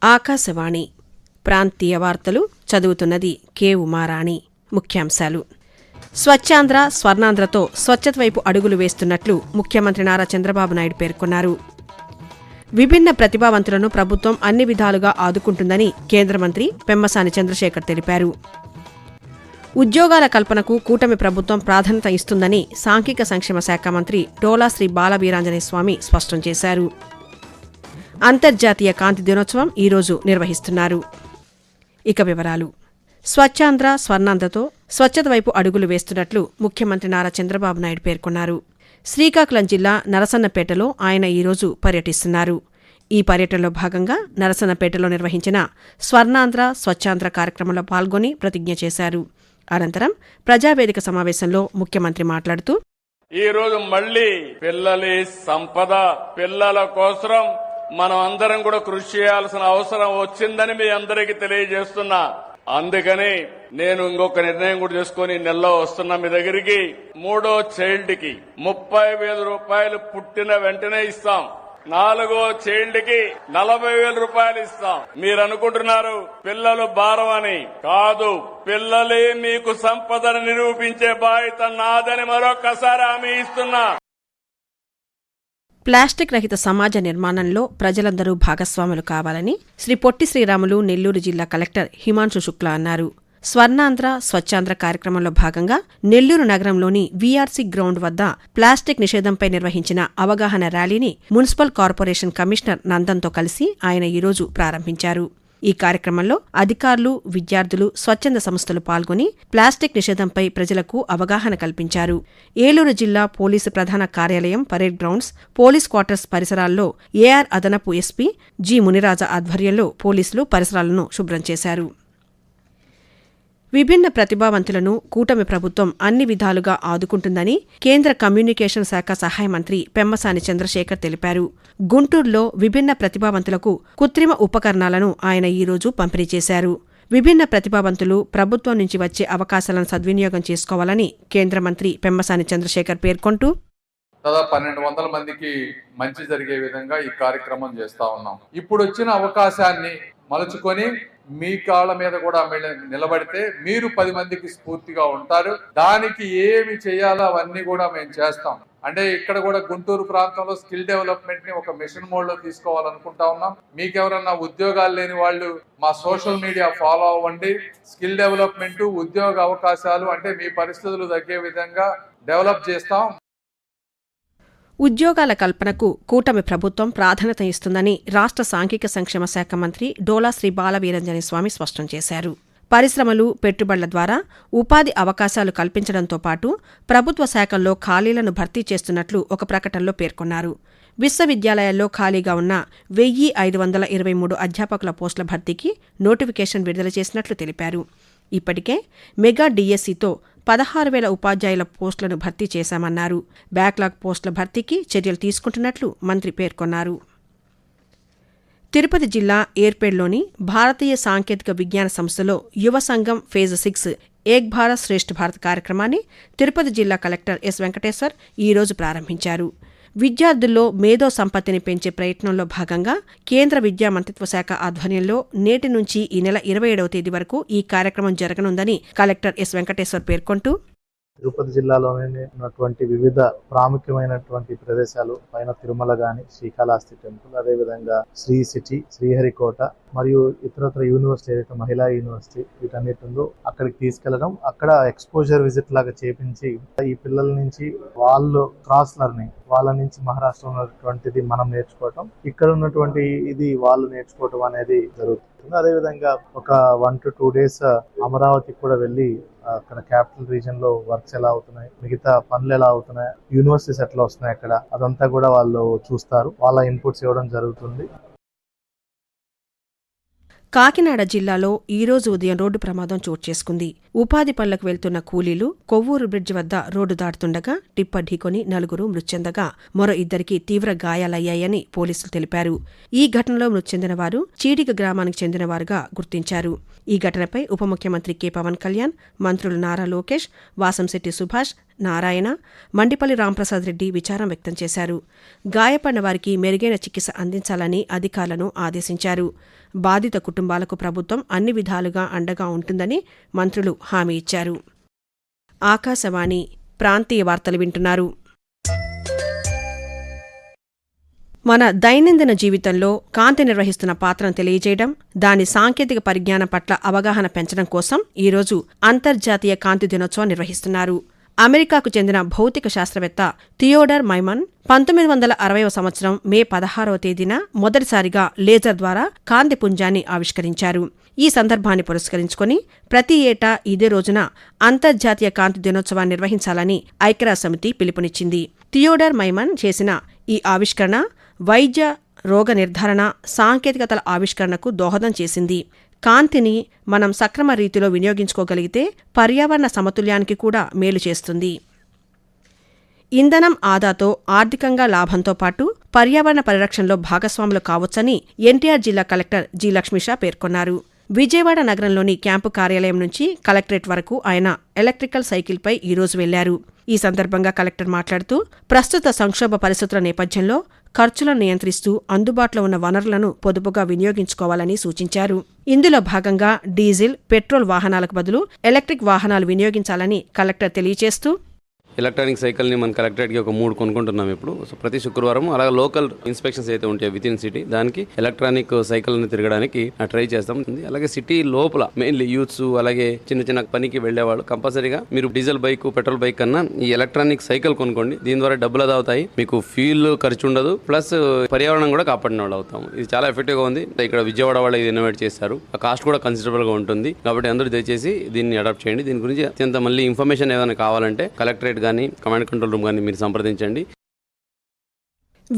ఆకాశవాణి ప్రాంతీయ వార్తలు చదువుతున్నది కె ఉమారాణి. ముఖ్యాంశాలు. స్వచ్ఛాంధ్ర, స్వర్ణాంధ్రతో స్వచ్ఛత వైపు అడుగులు వేస్తున్నట్లు ముఖ్యమంత్రి నారా చంద్రబాబు నాయుడు పేర్కొన్నారు. విభిన్న ప్రతిభావంతులను ప్రభుత్వం అన్ని విధాలుగా ఆదుకుంటుందని కేంద్ర మంత్రి పెమ్మసాని చంద్రశేఖర్ తెలిపారు. ఉద్యోగాల కల్పనకు కూటమి ప్రభుత్వం ప్రాధాన్యత ఇస్తుందని సాంఘిక సంక్షేమ శాఖ మంత్రి డోలా శ్రీ బాలవీరాంజనేయ స్వామి స్పష్టం చేశారు. అంతర్జాతీయ కాంతి దినోత్సవం ఈరోజు నిర్వహిస్తున్నారు. ఇక వివరాలు. స్వచ్ఛాంధ్ర, స్వర్ణాంధ్రతో స్వచ్ఛత వైపు అడుగులు వేస్తున్నట్లు ముఖ్యమంత్రి నారా చంద్రబాబు నాయుడు పేర్కొన్నారు. శ్రీకాకుళం జిల్లా నరసన్నపేటలో ఆయన ఈరోజు పర్యటిస్తున్నారు. ఈ పర్యటనలో భాగంగా నరసన్నపేటలో నిర్వహించిన స్వర్ణాంధ్ర, స్వచ్ఛాంధ్ర కార్యక్రమంలో పాల్గొని ప్రతిజ్ఞ చేశారు. అనంతరం ప్రజావేదిక సమావేశంలో ముఖ్యమంత్రి మాట్లాడుతూ, ఈ రోజు మళ్లీ పిల్లలే సంపద, పిల్లల కోసం మనం అందరం కూడా కృషి చేయాల్సిన అవసరం వచ్చిందని మీ అందరికీ తెలియజేస్తున్నా. అందుకని నేను ఇంకొక నిర్ణయం కూడా చేసుకుని నెలలో వస్తున్నా మీ దగ్గరికి. 3వ చైల్డ్ కి 30,000 రూపాయలు పుట్టిన వెంటనే ఇస్తాం. 4వ చైల్డ్ కి 40,000 రూపాయలు ఇస్తాం. మీరు అనుకుంటున్నారు పిల్లలు భారం అని. కాదు, పిల్లలే మీకు సంపదను నిరూపించే బాధ్యత నాదని మరొకసారి హామీ ఇస్తున్నా. ప్లాస్టిక్ రహిత సమాజ నిర్మాణంలో ప్రజలందరూ భాగస్వాములు కావాలని శ్రీ పొట్టి శ్రీరాములు నెల్లూరు జిల్లా కలెక్టర్ హిమాంశు శుక్లా అన్నారు. స్వర్ణాంధ్ర, స్వచ్ఛాంధ్ర కార్యక్రమంలో భాగంగా నెల్లూరు నగరంలోని వీఆర్సీ గ్రౌండ్ వద్ద ప్లాస్టిక్ నిషేధంపై నిర్వహించిన అవగాహన ర్యాలీని మున్సిపల్ కార్పొరేషన్ కమిషనర్ నందన్తో కలిసి ఆయన ఈరోజు ప్రారంభించారు. ఈ కార్యక్రమంలో అధికారులు, విద్యార్థులు, స్వచ్ఛంద సంస్థలు పాల్గొని ప్లాస్టిక్ నిషేధంపై ప్రజలకు అవగాహన కల్పించారు. ఏలూరు జిల్లా పోలీసు ప్రధాన కార్యాలయం, పరేడ్ గ్రౌండ్స్, పోలీస్ క్వార్టర్స్ పరిసరాల్లో ఏఆర్ అదనపు ఎస్పీ జి మునిరాజా ఆధ్వర్యంలో పోలీసులు పరిసరాలను శుభ్రం చేశారు. విభిన్న ప్రతిభావంతులను కూటమి ప్రభుత్వం అన్ని విధాలుగా ఆదుకుంటుందని కేంద్ర కమ్యూనికేషన్ శాఖ సహాయ మంత్రి పెమ్మసాని చంద్రశేఖర్ తెలిపారు. గుంటూరులో విభిన్న ప్రతిభావంతులకు కృత్రిమ ఉపకరణాలను ఆయన ఈరోజు పంపిణీ చేశారు. విభిన్న ప్రతిభావంతులు ప్రభుత్వం నుంచి వచ్చే అవకాశాలను సద్వినియోగం చేసుకోవాలని కేంద్ర మంత్రి పెమ్మసాని చంద్రశేఖర్ పేర్కొంటూ, దాదాపు 1,200 మందికి మంచి జరిగే విధంగా ఈ కార్యక్రమం చేస్తా ఉన్నాం. ఇప్పుడు వచ్చిన అవకాశాన్ని మలుచుకొని మీ కాళ్ళ మీద కూడా నిలబడితే మీరు 10 మందికి స్ఫూర్తిగా ఉంటారు. దానికి ఏమి చేయాలో అవన్నీ కూడా మేము చేస్తాం. అంటే ఇక్కడ కూడా గుంటూరు ప్రాంతంలో స్కిల్ డెవలప్మెంట్ ని ఒక మిషన్ మోడ్ లో తీసుకోవాలనుకుంటా ఉన్నాం. మీకెవరన్నా ఉద్యోగాలు లేని వాళ్ళు మా సోషల్ మీడియా ఫాలో అవ్వండి. స్కిల్ డెవలప్మెంట్, ఉద్యోగ అవకాశాలు అంటే మీ పరిస్థితులు తగ్గే విధంగా డెవలప్ చేస్తాం. ఉద్యోగాల కల్పనకు కూటమి ప్రభుత్వం ప్రాధాన్యత ఇస్తుందని రాష్ట్ర సాంఘిక సంక్షేమ శాఖ మంత్రి డోలా శ్రీ బాలవీరాంజనేయ స్వామి స్పష్టం చేశారు. పరిశ్రమలు, పెట్టుబడుల ద్వారా ఉపాధి అవకాశాలు కల్పించడంతో పాటు ప్రభుత్వ శాఖల్లో ఖాళీలను భర్తీ చేస్తున్నట్లు ఒక ప్రకటనలో పేర్కొన్నారు. విశ్వవిద్యాలయాల్లో ఖాళీగా ఉన్న 1,523 అధ్యాపకుల పోస్టుల భర్తీకి నోటిఫికేషన్ విడుదల చేసినట్లు తెలిపారు. ఇప్పటికే మెగా డిఎస్సితో 16,000 ఉపాధ్యాయుల పోస్టులను భర్తీ చేశామన్నారు. బ్యాక్లాగ్ పోస్టుల భర్తీకి చర్యలు తీసుకుంటున్నట్లు మంత్రి పేర్కొన్నారు. తిరుపతి జిల్లా ఏర్పేడ్లోని భారతీయ సాంకేతిక విజ్ఞాన సంస్థలో యువ సంఘం ఫేజ్ 6 ఏక్ భారత్ శ్రేష్ఠ భారత్ కార్యక్రమాన్ని తిరుపతి జిల్లా కలెక్టర్ ఎస్ వెంకటేశ్వర్ ఈరోజు ప్రారంభించారు. విద్యార్థుల్లో మేధో సంపత్తిని పెంచే ప్రయత్నంలో భాగంగా కేంద్ర విద్యా మంత్రిత్వ శాఖ ఆధ్వర్యంలో నేటి నుంచి ఈ నెల 27వ తేదీ వరకు ఈ కార్యక్రమం జరగనుందని కలెక్టర్ ఎస్ వెంకటేశ్వర్ పేర్కొంటూ, తిరుపతి జిల్లాలోనే ఉన్నటువంటి వివిధ ప్రాముఖ్యమైనటువంటి ప్రదేశాలు పైన తిరుమల గాని, శ్రీకాళహస్తి టెంపుల్, అదేవిధంగా శ్రీ సిటీ, శ్రీహరికోట మరియు ఇతరత్ర యూనివర్సిటీ ఏదైతే మహిళా యూనివర్సిటీ వీటన్నిటిలో అక్కడికి తీసుకెళ్లడం, అక్కడ ఎక్స్పోజర్ విజిట్ లాగా చేపించి ఈ పిల్లల నుంచి వాళ్ళు క్రాస్ లెర్నింగ్, వాళ్ళ నుంచి మహారాష్ట్ర ఉన్నటువంటిది మనం నేర్చుకోవటం, ఇక్కడ ఉన్నటువంటి ఇది వాళ్ళు నేర్చుకోవటం అనేది జరుగుతుంది. అదేవిధంగా ఒక 1 to 2 days అమరావతికి కూడా వెళ్ళి అక్కడ క్యాపిటల్ రీజన్ లో వర్క్స్ ఎలా అవుతున్నాయి, మిగతా పనులు ఎలా అవుతున్నాయి, యూనివర్సిటీస్ ఎట్లా వస్తున్నాయి అక్కడ, అదంతా కూడా వాళ్ళు చూస్తారు. వాళ్ళ ఇన్పుట్స్ ఇవ్వడం జరుగుతుంది. కాకినాడ జిల్లాలో ఈరోజు ఉదయం రోడ్డు ప్రమాదం చోటు చేసుకుంది. ఉపాధి పనులకు వెళ్తున్న కూలీలు కొవ్వూరు బ్రిడ్జి వద్ద రోడ్డు దాటుతుండగా టిప్పర్ ఢీకొని 4 మృతి చెందగా మరో 2 తీవ్ర గాయాలయ్యాయని పోలీసులు తెలిపారు. ఈ ఘటనలో మృతి చెందిన వారు చీడిగ గ్రామానికి చెందినవారుగా గుర్తించారు. ఈ ఘటనపై ఉప ముఖ్యమంత్రి కె పవన్ కళ్యాణ్, మంత్రులు నారా లోకేష్, వాసంశెట్టి సుభాష్, నారాయణ, మండిపల్లి రాంప్రసాద్ రెడ్డి విచారం వ్యక్తం చేశారు. గాయపడిన వారికి మెరుగైన చికిత్స అందించాలని అధికారులను ఆదేశించారు. బాధిత కుటుంబాలకు ప్రభుత్వం అన్ని విధాలుగా అండగా ఉంటుందని మంత్రులు హామీ ఇచ్చారు. ఆకాశవాణి ప్రాంతీయ వార్తలు వింటున్నారు. మన దైనందిన జీవితంలో కాంతి నిర్వహిస్తున్న పాత్రను తెలియజేయడం, దాని సాంకేతిక పరిజ్ఞానం పట్ల అవగాహన పెంచడం కోసం ఈరోజు అంతర్జాతీయ కాంతి దినోత్సవం నిర్వహిస్తున్నారు. అమెరికాకు చెందిన భౌతిక శాస్త్రవేత్త థియోడర్ మైమన్ 1960వ సంవత్సరం మే 16వ తేదీన మొదటిసారిగా లేజర్ ద్వారా కాంతి పుంజాన్ని ఆవిష్కరించారు. ఈ సందర్భాన్ని పురస్కరించుకుని ప్రతి ఏటా ఇదే రోజున అంతర్జాతీయ కాంతి దినోత్సవాన్ని నిర్వహించాలని ఐక్యరాజ్యసమితి పిలుపునిచ్చింది. థియోడర్ మైమన్ చేసిన ఈ ఆవిష్కరణ వైద్య, రోగ నిర్ధారణ, సాంకేతికతల ఆవిష్కరణకు దోహదం చేసింది. కాంతిని మనం సక్రమ రీతిలో వినియోగించుకోగలిగితే పర్యావరణ సమతుల్యానికి కూడా మేలు చేస్తుంది. ఇంధనం ఆదాతో ఆర్థికంగా లాభంతో పాటు పర్యావరణ పరిరక్షణలో భాగస్వాములు కావచ్చని ఎన్టీఆర్ జిల్లా కలెక్టర్ జి. లక్ష్మీషా పేర్కొన్నారు. విజయవాడ నగరంలోని క్యాంపు కార్యాలయం నుంచి కలెక్టరేట్ వరకు ఆయన ఎలక్ట్రికల్ సైకిల్పై ఈరోజు వెళ్లారు. ఈ సందర్భంగా కలెక్టర్ మాట్లాడుతూ ప్రస్తుత సంక్షోభ పరిస్థితుల నేపథ్యంలో ఖర్చులను నియంత్రిస్తూ అందుబాటులో ఉన్న వనరులను పొదుపుగా వినియోగించుకోవాలని సూచించారు. ఇందులో భాగంగా డీజిల్, పెట్రోల్ వాహనాలకు బదులు ఎలక్ట్రిక్ వాహనాలు వినియోగించాలని కలెక్టర్ తెలియజేస్తూ ఎలక్ట్రానిక్ సైకిల్ని మన కలెక్టరేట్కి ఒక 3 కొనుక్కుంటున్నాం ఇప్పుడు. సో ప్రతి శుక్రవారం అలాగే లోకల్ ఇన్స్పెక్షన్స్ అయితే ఉంటాయి విత్ ఇన్ సిటీ, దానికి ఎలక్ట్రానిక్ సైకిల్ని తిరగడానికి ట్రై చేస్తాం. అలాగే సిటీ లోపల మెయిన్లీ యూత్స్ అలాగే చిన్న చిన్న పనికి వెళ్లేవాళ్ళు కంపల్సరీగా మీరు డీజిల్ బైక్, పెట్రోల్ బైక్ కన్నా ఈ ఎలక్ట్రానిక్ సైకిల్ కొనుక్కోండి. దీని ద్వారా డబ్బులు అది అవుతాయి, మీకు ఫ్యూల్ ఖర్చు ఉండదు, ప్లస్ పర్యావరణం కూడా కాపాడిన వాళ్ళు అవుతాం. ఇది చాలా ఎఫెక్టివ్గా ఉంది. ఇక్కడ విజయవాడ వాళ్ళు ఇది ఇన్నోవేట్ చేస్తారు. ఆ కాస్ట్ కూడా కన్సిడరబుల్ గా ఉంటుంది. కాబట్టి అందరూ దయచేసి దీన్ని అడాప్ట్ చేయండి. దీని గురించి అత్యంత మళ్ళీ ఇన్ఫర్మేషన్ ఏదైనా కావాలంటే కలెక్టరేట్ కానీ కమాండ్ కంట్రోల్ రూమ్ కానీ మీరు సంప్రదించండి.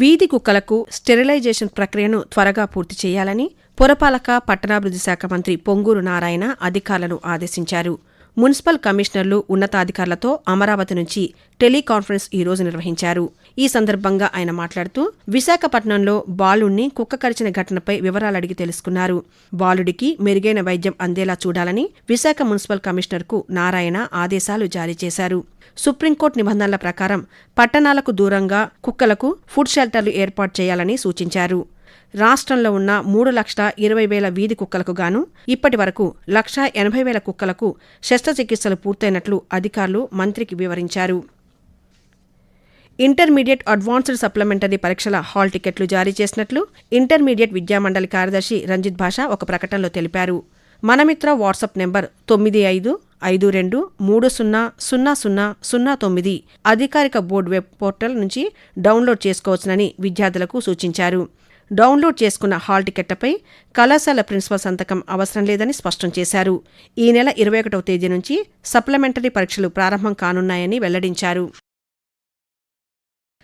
వీధి కుక్కలకు స్టెరిలైజేషన్ ప్రక్రియను త్వరగా పూర్తి చేయాలని పురపాలక, పట్టణాభివృద్ధి శాఖ మంత్రి పొంగూరు నారాయణ అధికారులను ఆదేశించారు. మున్సిపల్ కమిషనర్లు, ఉన్నతాధికారులతో అమరావతి నుంచి టెలికాన్ఫరెన్స్ ఈరోజు నిర్వహించారు. ఈ సందర్భంగా ఆయన మాట్లాడుతూ విశాఖపట్నంలో బాలుణ్ణి కుక్క కరిచిన ఘటనపై వివరాలడిగి తెలుసుకున్నారు. బాలుడికి మెరుగైన వైద్యం అందేలా చూడాలని విశాఖ మున్సిపల్ కమిషనర్కు నారాయణ ఆదేశాలు జారీ చేశారు. సుప్రీంకోర్టు నిబంధనల ప్రకారం పట్టణాలకు దూరంగా కుక్కలకు ఫుడ్ షెల్టర్లు ఏర్పాటు చేయాలని సూచించారు. రాష్ట్రంలో ఉన్న 3,20,000 వీధి కుక్కలకు గాను ఇప్పటి వరకు 1,80,000 కుక్కలకు శస్త్రచికిత్సలు పూర్తయినట్లు అధికారులు మంత్రికి వివరించారు. ఇంటర్మీడియట్, అడ్వాన్స్డ్ సప్లిమెంటరీ పరీక్షల హాల్ టికెట్లు జారీ చేసినట్లు ఇంటర్మీడియట్ విద్యామండలి కార్యదర్శి రంజిత్ భాషా ఒక ప్రకటనలో తెలిపారు. మనమిత్ర వాట్సాప్ నెంబర్ 9552300009 అధికారిక బోర్డు వెబ్ పోర్టల్ నుంచి డౌన్లోడ్ చేసుకోవచ్చునని విద్యార్థులకు సూచించారు. డౌన్లోడ్ చేసుకున్న హాల్ టికెట్లపై కళాశాల ప్రిన్సిపల్ సంతకం అవసరం లేదని స్పష్టం చేశారు. ఈ నెల 21వ తేదీ నుంచి సప్లిమెంటరీ పరీక్షలు ప్రారంభం కానున్నాయని వెల్లడించారు.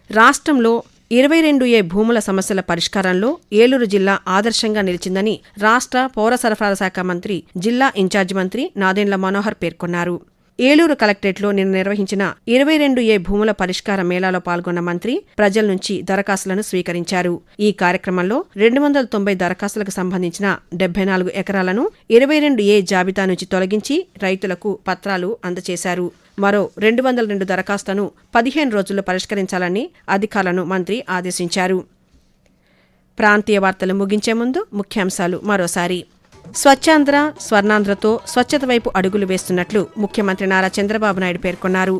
రాష్ట్రంలో 22A భూముల సమస్యల పరిష్కారంలో ఏలూరు జిల్లా ఆదర్శంగా నిలిచిందని రాష్ట్ర పౌర సరఫరాల శాఖ మంత్రి, జిల్లా ఇన్ఛార్జి మంత్రి నాదెండ్ల మనోహర్ పేర్కొన్నారు. ఏలూరు కలెక్టరేట్లో నిన్న నిర్వహించిన 22A భూముల పరిష్కార మేళాలో పాల్గొన్న మంత్రి ప్రజల నుంచి దరఖాస్తులను స్వీకరించారు. ఈ కార్యక్రమంలో 290 దరఖాస్తులకు సంబంధించిన 74 ఎకరాలను 22A జాబితా నుంచి తొలగించి రైతులకు పత్రాలు అందజేశారు. మరో 202 దరఖాస్తులను 15 రోజుల్లో పరిష్కరించాలని అధికారులను మంత్రి ఆదేశించారు. ప్రాంతీయ వార్తలు ముగించే ముందు ముఖ్యాంశాలు మరోసారి. స్వచ్ఛాంధ్ర, స్వర్ణాంధ్రతో స్వచ్ఛత వైపు అడుగులు వేస్తున్నట్లు ముఖ్యమంత్రి నారా చంద్రబాబు నాయుడు పేర్కొన్నారు.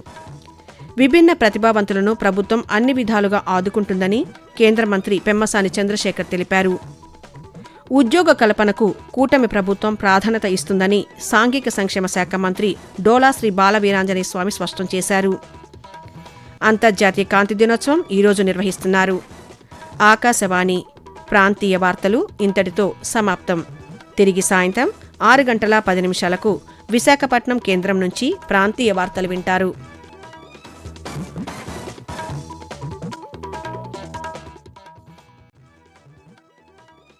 విభిన్న ప్రతిభావంతులను ప్రభుత్వం అన్ని విధాలుగా ఆదుకుంటుందని కేంద్ర మంత్రి పెమ్మసాని చంద్రశేఖర్ తెలిపారు. ఉద్యోగ కల్పనకు కూటమి ప్రభుత్వం ప్రాధాన్యత ఇస్తుందని సాంఘిక సంక్షేమ శాఖ మంత్రి డోలా శ్రీ బాలవీరాంజనేయ స్వామి స్పష్టం చేశారు. అంతర్జాతీయ కాంతి దినోత్సవం ఈరోజు నిర్వహిస్తున్నారు. ఆకాశవాణి ప్రాంతీయ వార్తలు ఇంతటితో సమాప్తం. తిరిగి సాయంత్రం 6:10 విశాఖపట్నం కేంద్రం నుంచి ప్రాంతీయ వార్తలు వింటారు.